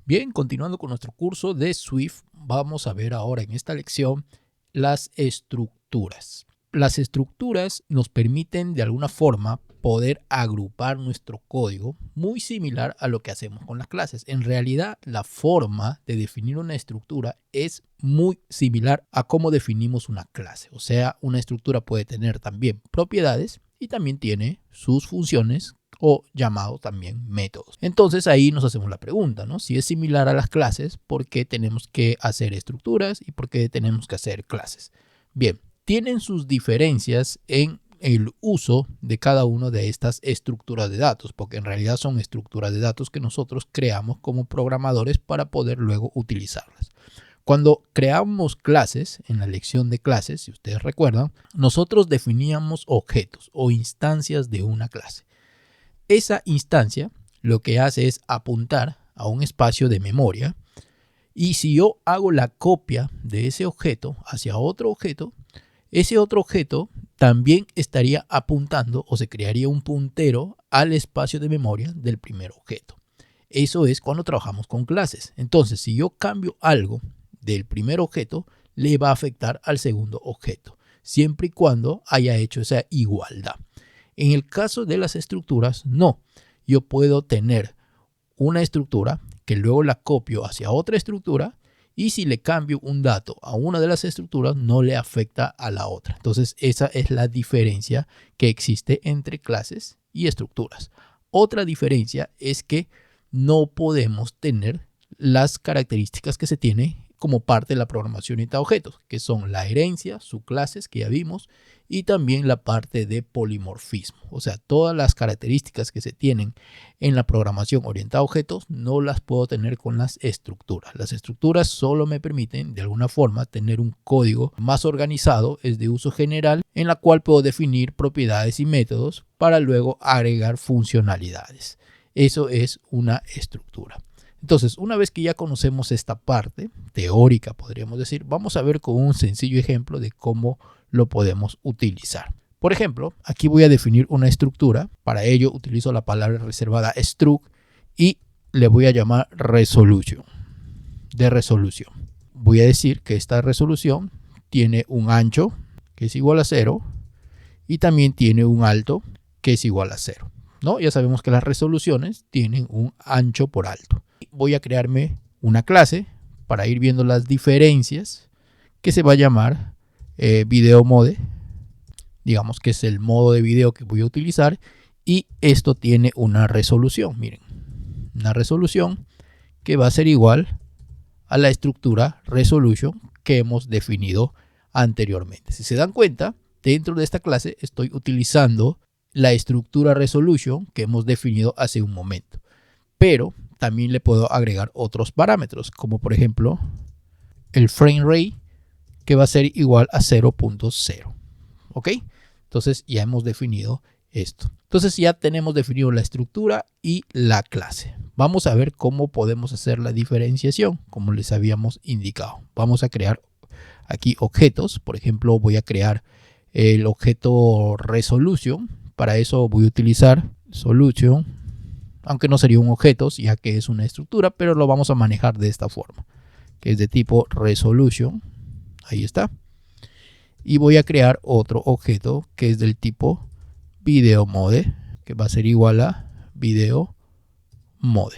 Bien, continuando con nuestro curso de Swift, vamos a ver ahora en esta lección las estructuras. Las estructuras nos permiten de alguna forma poder agrupar nuestro código muy similar a lo que hacemos con las clases. En realidad, la forma de definir una estructura es muy similar a cómo definimos una clase. O sea, una estructura puede tener también propiedades y también tiene sus funciones o llamado también métodos. Entonces ahí nos hacemos la pregunta, ¿no? Si es similar a las clases, ¿por qué tenemos que hacer estructuras y por qué tenemos que hacer clases? Bien, tienen sus diferencias en el uso de cada una de estas estructuras de datos, porque en realidad son estructuras de datos que nosotros creamos como programadores para poder luego utilizarlas. Cuando creamos clases, en la lección de clases, si ustedes recuerdan, nosotros definíamos objetos o instancias de una clase. Esa instancia lo que hace es apuntar a un espacio de memoria y si yo hago la copia de ese objeto hacia otro objeto, ese otro objeto también estaría apuntando o se crearía un puntero al espacio de memoria del primer objeto. Eso es cuando trabajamos con clases. Entonces, si yo cambio algo del primer objeto, le va a afectar al segundo objeto, siempre y cuando haya hecho esa igualdad. En el caso de las estructuras, no. Yo puedo tener una estructura que luego la copio hacia otra estructura y si le cambio un dato a una de las estructuras no le afecta a la otra. Entonces esa es la diferencia que existe entre clases y estructuras. Otra diferencia es que no podemos tener las características que se tiene como parte de la programación orientada a objetos, que son la herencia, subclases que ya vimos, y también la parte de polimorfismo. O sea, todas las características que se tienen en la programación orientada a objetos no las puedo tener con las estructuras. Las estructuras solo me permiten de alguna forma tener un código más organizado, es de uso general, en la cual puedo definir propiedades y métodos para luego agregar funcionalidades. Eso es una estructura. Entonces, una vez que ya conocemos esta parte teórica, podríamos decir, vamos a ver con un sencillo ejemplo de cómo lo podemos utilizar. Por ejemplo, aquí voy a definir una estructura. Para ello utilizo la palabra reservada struct y le voy a llamar resolution, de resolución. Voy a decir que esta resolución tiene un ancho que es igual a 0 y también tiene un alto que es igual a 0. ¿No? Ya sabemos que las resoluciones tienen un ancho por alto. Voy a crearme una clase para ir viendo las diferencias que se va a llamar video mode. Digamos que es el modo de video que voy a utilizar y esto tiene una resolución. Miren, una resolución que va a ser igual a la estructura resolution que hemos definido anteriormente. Si se dan cuenta, dentro de esta clase estoy utilizando la estructura resolution que hemos definido hace un momento, pero también le puedo agregar otros parámetros, como por ejemplo el frame rate, que va a ser igual a 0.0. ¿Ok? Entonces ya hemos definido esto. Entonces ya tenemos definido la estructura y la clase. Vamos a ver cómo podemos hacer la diferenciación, como les habíamos indicado. Vamos a crear aquí objetos. Por ejemplo, voy a crear el objeto resolution. Para eso voy a utilizar solution, aunque no sería un objeto, ya que es una estructura, pero lo vamos a manejar de esta forma, que es de tipo resolution. Ahí está. Y voy a crear otro objeto que es del tipo video mode, que va a ser igual a video mode.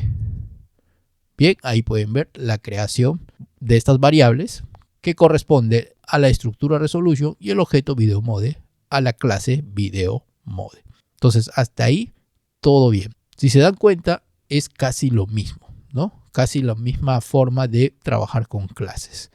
Bien, ahí pueden ver la creación de estas variables que corresponde a la estructura resolution y el objeto video mode a la clase video mode. Entonces hasta ahí todo bien. Si se dan cuenta es casi lo mismo, ¿no? Casi la misma forma de trabajar con clases.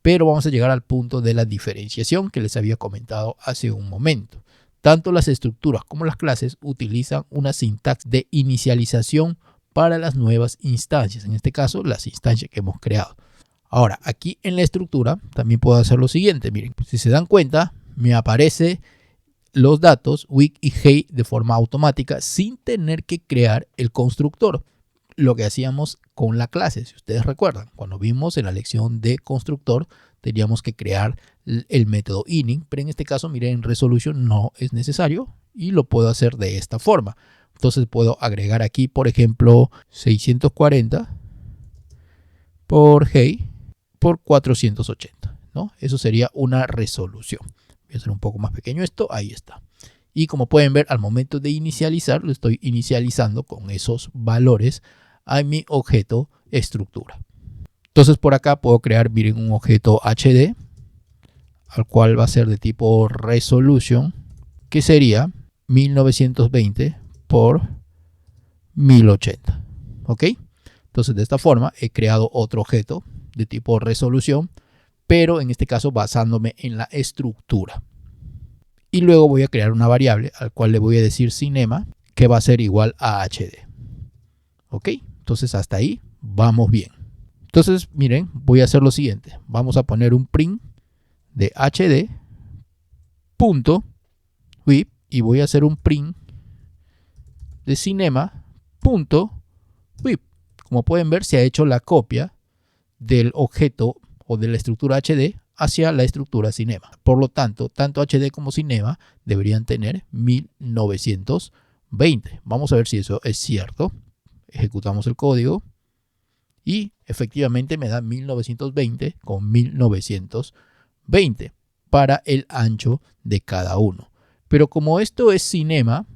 Pero vamos a llegar al punto de la diferenciación que les había comentado hace un momento. Tanto las estructuras como las clases utilizan una sintaxis de inicialización para las nuevas instancias. En este caso, las instancias que hemos creado. Ahora, aquí en la estructura también puedo hacer lo siguiente. Miren, si se dan cuenta, me aparece los datos week y hey de forma automática sin tener que crear el constructor. Lo que hacíamos con la clase, si ustedes recuerdan, cuando vimos en la lección de constructor, teníamos que crear el método init, pero en este caso, miren, en resolution no es necesario y lo puedo hacer de esta forma. Entonces puedo agregar aquí, por ejemplo, 640 por Hey por 480, ¿no? Eso sería una resolución. Voy a hacer un poco más pequeño esto, ahí está. Y como pueden ver, al momento de inicializar, lo estoy inicializando con esos valores a mi objeto estructura. Entonces por acá puedo crear, miren, un objeto HD, al cual va a ser de tipo resolution, que sería 1920 por 1080. ¿Ok? Entonces de esta forma he creado otro objeto de tipo resolución, pero en este caso basándome en la estructura. Y luego voy a crear una variable al cual le voy a decir cinema, que va a ser igual a HD. ¿Ok? Entonces hasta ahí vamos bien. Entonces miren, voy a hacer lo siguiente. Vamos a poner un print de HD punto with y voy a hacer un print de cinema punto with. Como pueden ver, se ha hecho la copia del objeto o de la estructura HD hacia la estructura cinema. Por lo tanto, tanto HD como cinema deberían tener 1920. Vamos a ver si eso es cierto. Ejecutamos el código y efectivamente me da 1920 con 1920 para el ancho de cada uno. Pero como esto es cinema,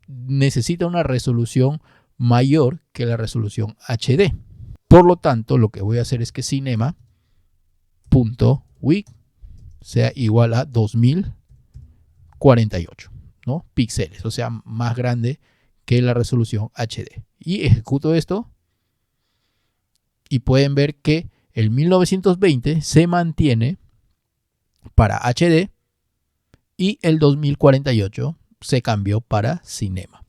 necesita una resolución mayor que la resolución HD. Por lo tanto, lo que voy a hacer es que cinema.width sea igual a 2048, ¿no? Píxeles, o sea, más grande que la resolución HD. Y ejecuto esto y pueden ver que el 1920 se mantiene para HD y el 2048 se cambió para cinema.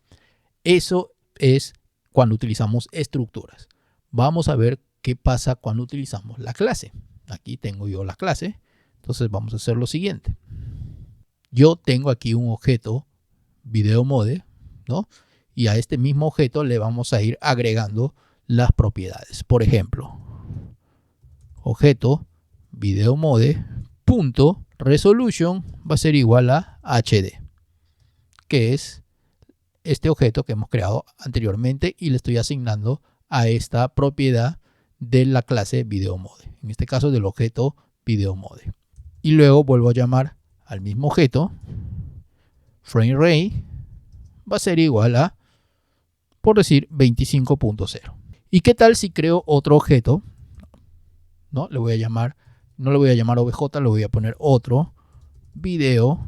Eso es cuando utilizamos estructuras. Vamos a ver qué pasa cuando utilizamos la clase. Aquí tengo yo la clase. Entonces vamos a hacer lo siguiente. Yo tengo aquí un objeto video mode, ¿no? Y a este mismo objeto le vamos a ir agregando las propiedades. Por ejemplo, objeto video mode punto resolution va a ser igual a HD, que es este objeto que hemos creado anteriormente y le estoy asignando a esta propiedad de la clase video mode, en este caso del objeto video mode. Y luego vuelvo a llamar al mismo objeto, frame rate va a ser igual a, por decir, 25.0. ¿Y qué tal si creo otro objeto? No le voy a llamar OBJ, le voy a poner otro video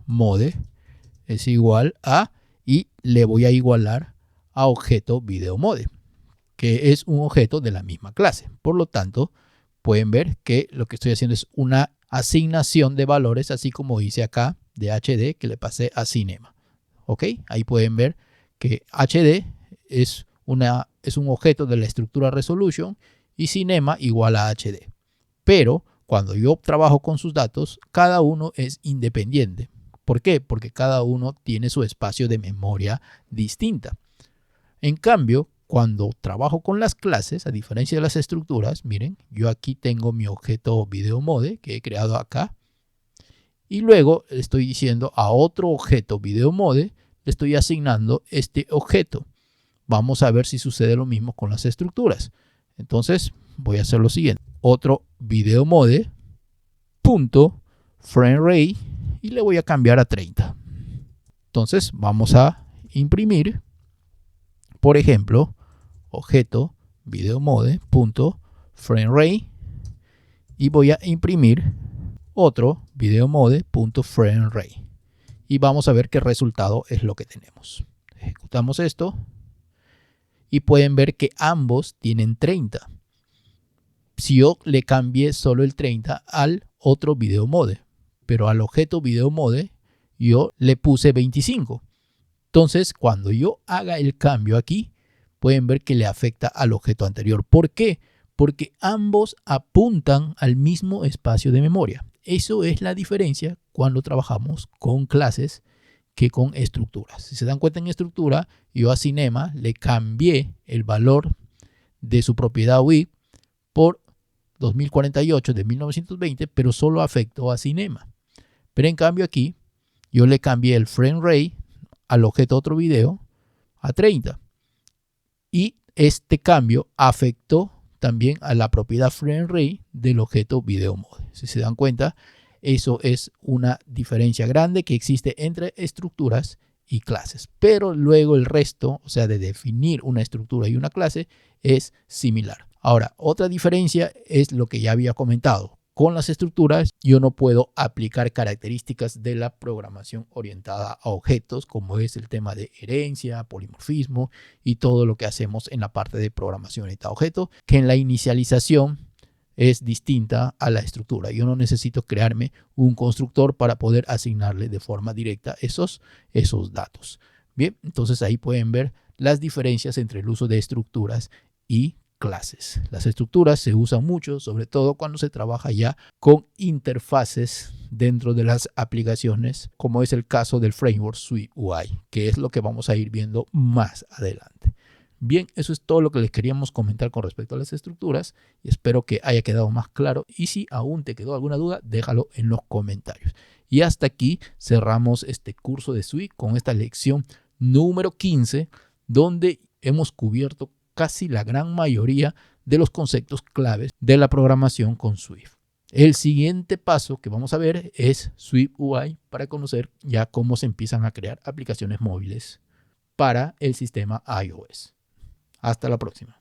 mode es igual a, y le voy a igualar a objeto video mode, que es un objeto de la misma clase. Por lo tanto, pueden ver que lo que estoy haciendo es una asignación de valores, así como hice acá de HD que le pasé a cinema. ¿Ok? Ahí pueden ver que HD es un objeto de la estructura resolution y cinema igual a HD. Pero cuando yo trabajo con sus datos, cada uno es independiente. ¿Por qué? Porque cada uno tiene su espacio de memoria distinta. En cambio, cuando trabajo con las clases, a diferencia de las estructuras, miren, yo aquí tengo mi objeto video mode que he creado acá. Y luego le estoy diciendo a otro objeto video mode, le estoy asignando este objeto. Vamos a ver si sucede lo mismo con las estructuras. Entonces voy a hacer lo siguiente. Otro video mode punto frame rate y le voy a cambiar a 30. Entonces vamos a imprimir, por ejemplo, objeto video mode punto frame rate y voy a imprimir otro video mode punto frame rate y vamos a ver qué resultado es lo que tenemos. Ejecutamos esto y pueden ver que ambos tienen 30. Si yo le cambié solo el 30 al otro video mode, pero al objeto video mode yo le puse 25. Entonces, cuando yo haga el cambio aquí, pueden ver que le afecta al objeto anterior. ¿Por qué? Porque ambos apuntan al mismo espacio de memoria. Eso es la diferencia cuando trabajamos con clases que con estructuras. Si se dan cuenta, en estructura, yo a cinema le cambié el valor de su propiedad width por 2048 de 1920, pero solo afectó a cinema. Pero en cambio aquí, yo le cambié el frame rate al objeto otro video a 30. Y este cambio afectó también a la propiedad FrameRate del objeto VideoMode. Si se dan cuenta, eso es una diferencia grande que existe entre estructuras y clases. Pero luego el resto, o sea, de definir una estructura y una clase, es similar. Ahora, otra diferencia es lo que ya había comentado. Con las estructuras yo no puedo aplicar características de la programación orientada a objetos, como es el tema de herencia, polimorfismo y todo lo que hacemos en la parte de programación orientada a objetos, que en la inicialización es distinta a la estructura. Yo no necesito crearme un constructor para poder asignarle de forma directa esos datos. Bien, entonces ahí pueden ver las diferencias entre el uso de estructuras y clases. Las estructuras se usan mucho, sobre todo cuando se trabaja ya con interfaces dentro de las aplicaciones, como es el caso del framework SwiftUI, que es lo que vamos a ir viendo más adelante. Bien, eso es todo lo que les queríamos comentar con respecto a las estructuras y espero que haya quedado más claro, y si aún te quedó alguna duda, déjalo en los comentarios. Y hasta aquí cerramos este curso de Swift con esta lección número 15, donde hemos cubierto casi la gran mayoría de los conceptos claves de la programación con Swift. El siguiente paso que vamos a ver es SwiftUI, para conocer ya cómo se empiezan a crear aplicaciones móviles para el sistema iOS. Hasta la próxima.